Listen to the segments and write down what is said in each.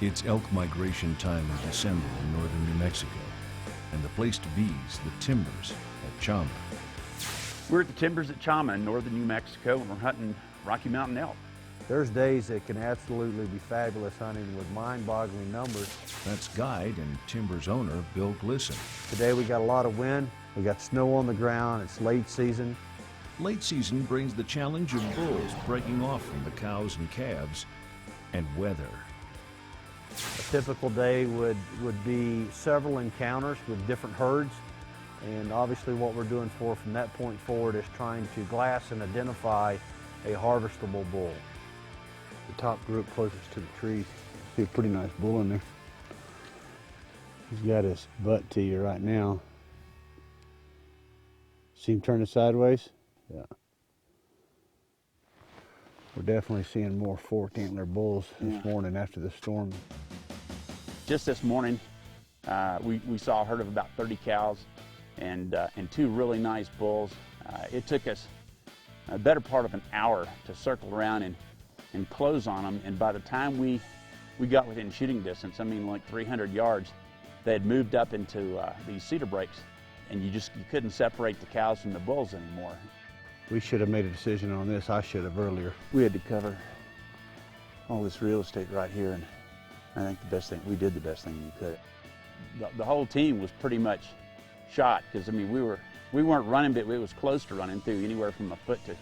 It's elk migration time in December in northern New Mexico, and the place to be is the timbers at Chama. We're at the timbers at Chama in northern New Mexico, and we're hunting Rocky Mountain elk. There's days that can absolutely be fabulous hunting with mind-boggling numbers. That's guide and timbers owner Bill Glisson. Today we got a lot of wind, we got snow on the ground, it's late season. Late season brings the challenge of bulls breaking off from the cows and calves, and weather. A typical day would be several encounters with different herds, and obviously what we're doing from that point forward is trying to glass and identify a harvestable bull. The top group closest to the trees. See a pretty nice bull in there. He's got his butt to you right now. See him turning sideways? Yeah. We're definitely seeing more forked antler bulls this morning after the storm. Just this morning, we saw a herd of about 30 cows and two really nice bulls. It took us a better part of an hour to circle around and close on them, and by the time we got within shooting distance, I mean like 300 yards, they had moved up into these cedar breaks, and you couldn't separate the cows from the bulls anymore. We should have made a decision on this. I should have earlier. We had to cover all this real estate right here, and I think we did the best thing we could. The whole team was pretty much shot, because I mean we weren't running, but it was close to running through anywhere from a foot to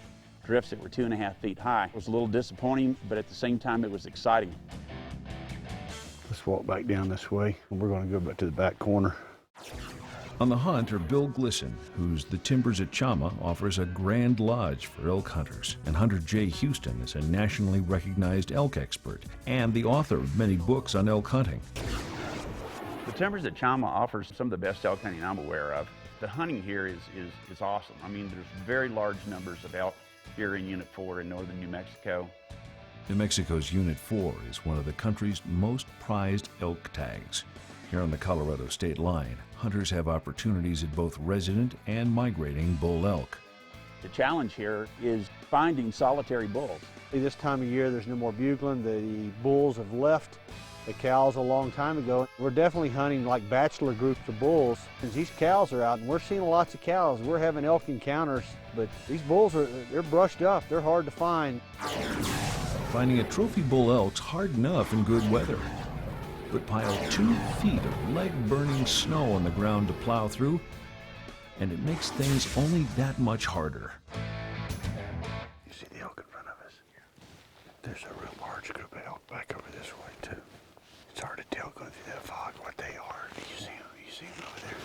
drifts that were 2.5 feet high. It was a little disappointing, but at the same time it was exciting. Let's walk back down this way, and we're going to go back to the back corner. On the hunt are Bill Glisson, whose The Timbers at Chama offers a grand lodge for elk hunters, and Hunter J. Houston is a nationally recognized elk expert and the author of many books on elk hunting. The Timbers at Chama offers some of the best elk hunting I'm aware of. The hunting here is awesome. I mean, there's very large numbers of elk here in Unit 4 in northern New Mexico. New Mexico's Unit 4 is one of the country's most prized elk tags. Here on the Colorado state line, hunters have opportunities at both resident and migrating bull elk. The challenge here is finding solitary bulls. This time of year, there's no more bugling. The bulls have left the cows a long time ago. We're definitely hunting like bachelor groups of bulls. These cows are out, and we're seeing lots of cows. We're having elk encounters, but these bulls they're brushed up. They're hard to find. Finding a trophy bull elk's hard enough in good weather, but pile 2 feet of leg-burning snow on the ground to plow through, and it makes things only that much harder. You see the elk in front of us? There's a real large group of elk back over this way too. It's hard to tell going through that fog what they are. You see them? You see them over there?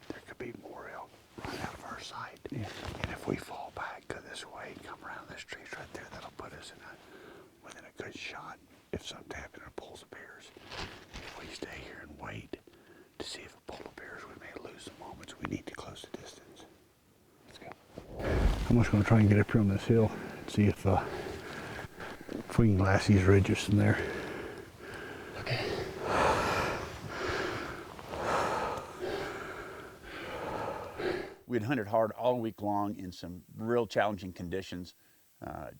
There could be more elk right out of our sight. Yeah. And if we fall back, go this way, come around this tree right there, that'll put us within a good shot. If something happens and a bull appears, if we stay here and wait to see if a bull appears, we may lose the moments. We need to close the distance. Let's go. I'm just going to try and get up here on this hill and see if we can glass these ridges from there. Okay. We'd hunted hard all week long in some real challenging conditions,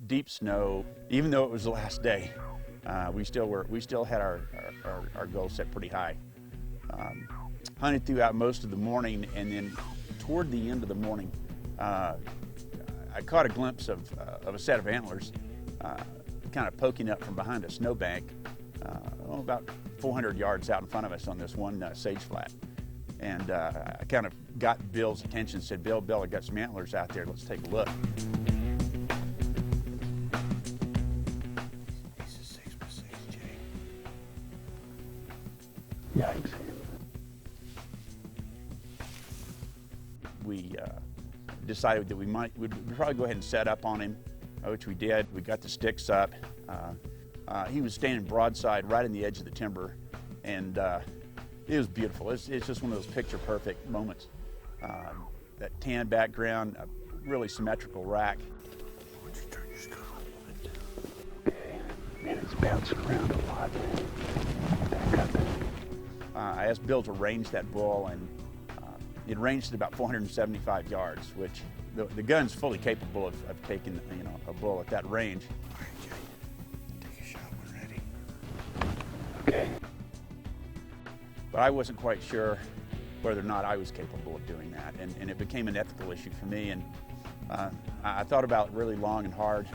deep snow. Even though it was the last day, we still had our goal set pretty high. Hunted throughout most of the morning, and then toward the end of the morning, I caught a glimpse of a set of antlers kind of poking up from behind a snowbank, about 400 yards out in front of us on this one sage flat. And I kind of got Bill's attention, said, Bill, I got some antlers out there, let's take a look. Yikes. We decided that we'd probably go ahead and set up on him, which we did. We got the sticks up. He was standing broadside right in the edge of the timber, and it was beautiful. It's just one of those picture-perfect moments. That tan background, a really symmetrical rack. Why don't you turn your scope on a little bit? Okay. Man, it's bouncing around a lot. Back up. I asked Bill to range that bull, and it ranged at about 475 yards, which the gun's fully capable of taking a bull at that range. All right, Jay. Take a shot when ready. but I wasn't quite sure whether or not I was capable of doing that, and it became an ethical issue for me, and I thought about it really long and hard.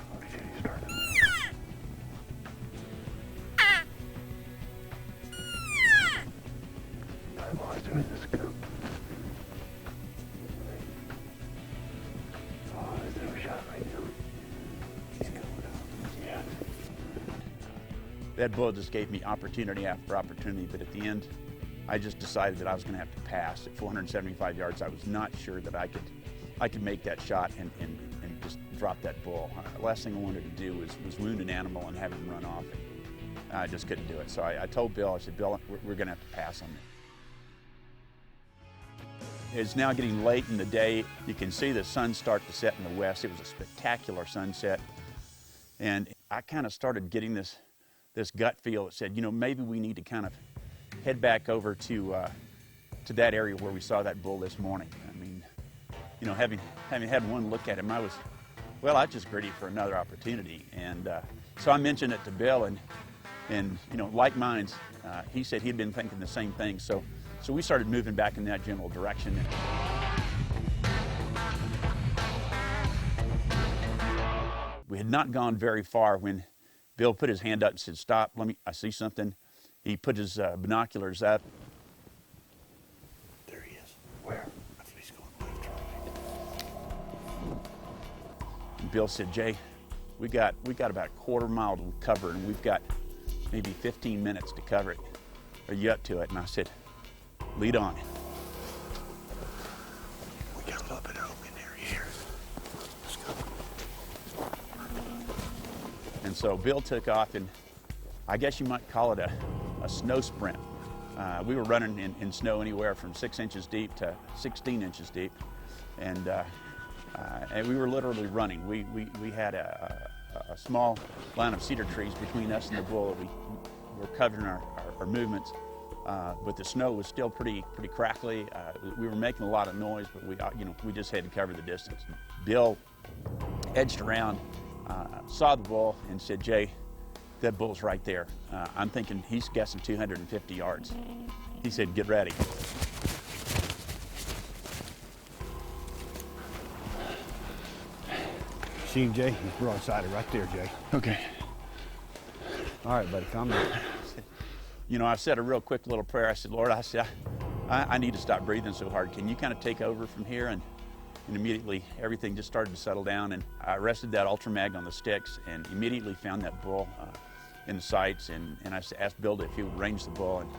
That bull just gave me opportunity after opportunity, but at the end, I just decided that I was going to have to pass. At 475 yards, I was not sure that I could make that shot and just drop that bull. The last thing I wanted to do was wound an animal and have him run off. I just couldn't do it. So I told Bill, I said, Bill, we're going to have to pass on it. It's now getting late in the day. You can see the sun start to set in the west. It was a spectacular sunset. And I kind of started getting this gut feel that said, you know, maybe we need to kind of head back over to that area where we saw that bull this morning. I mean, you know, having had one look at him, I was just greedy for another opportunity. And so I mentioned it to Bill, and you know, like minds, he said he'd been thinking the same thing. So we started moving back in that general direction. We had not gone very far when Bill put his hand up and said, "Stop, I see something." He put his binoculars up. There he is. Where? I think he's going left or right. And Bill said, "Jay, we got about a quarter mile to cover, and we've got maybe 15 minutes to cover it. Are you up to it?" And I said, "Lead on." We got a little bit of open area here. Let's go. And so Bill took off, and I guess you might call it a snow sprint. We were running in snow anywhere from 6 inches deep to 16 inches deep, and we were literally running. We had a small line of cedar trees between us and the bull that we were covering our movements, but the snow was still pretty crackly. We were making a lot of noise, but we just had to cover the distance. Bill edged around, saw the bull, and said, "Jay, that bull's right there. I'm thinking he's guessing 250 yards. He said, "Get ready." See him, Jay? He's broadsided right there, Jay. Okay. All right, buddy, calm down. You know, I said a real quick little prayer. I said, "Lord," I said, I need to stop breathing so hard. Can you kind of take over from here? And immediately everything just started to settle down, and I rested that Ultramag on the sticks and immediately found that bull in the sights, and I asked Bill if he would range the bull. And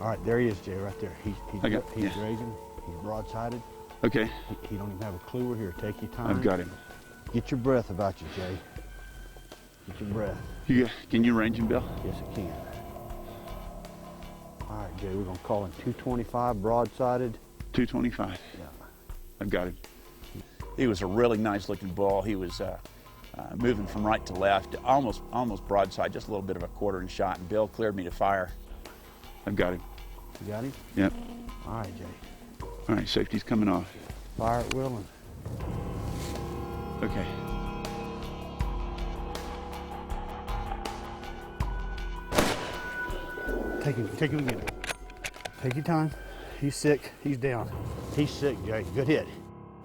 all right, there he is, Jay, right there. He's yeah. grazing, he's broadsided. Okay. He don't even have a clue we're here. Take your time. I've got him. Get your breath about you, Jay. Get your breath. Can you range him, Bill? Yes, I can. All right, Jay, we're gonna call him 225 broadsided. 225. Yeah. I've got him. He was a really nice looking bull. He was moving from right to left, almost broadside, just a little bit of a quartering shot, and Bill cleared me to fire. I've got him. You got him? Yep. All right, Jay. All right, safety's coming off. Fire at will. And okay. Take him again. Take your time. He's sick. He's down. He's sick, Jay. Good hit.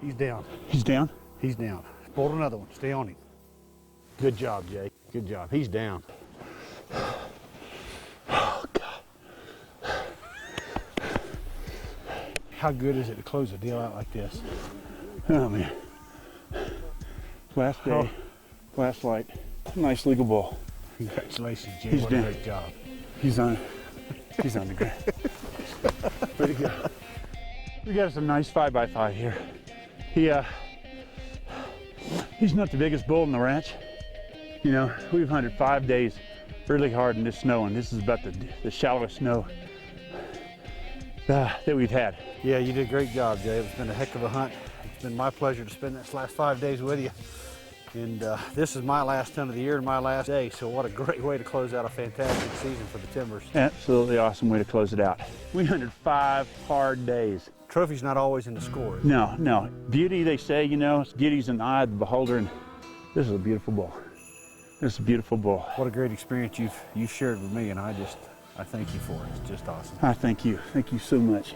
He's down. He's down? He's down. Pulled another one. Stay on him. Good job, Jay. Good job. He's down. Oh, God. How good is it to close a deal out like this? Oh, man. Last day, last light. Nice legal bull. Congratulations, Jay. He's what down. a great job. He's on the ground. Way to go. We got some nice 5x5 here. He's not the biggest bull in the ranch. You know, we've hunted 5 days really hard in this snow, and this is about the shallowest snow that we've had. Yeah, you did a great job, Jay. It's been a heck of a hunt. It's been my pleasure to spend this last 5 days with you. And this is my last hunt of the year and my last day, so what a great way to close out a fantastic season for the Timbers. Absolutely awesome way to close it out. We hunted 5 hard days. Trophy's not always in the score. No. Beauty, they say, you know, beauty's in the eye of the beholder, and this is a beautiful bull. This is a beautiful bull. What a great experience you've shared with me, and I just I thank you for it. It's just awesome. I thank you. Thank you so much.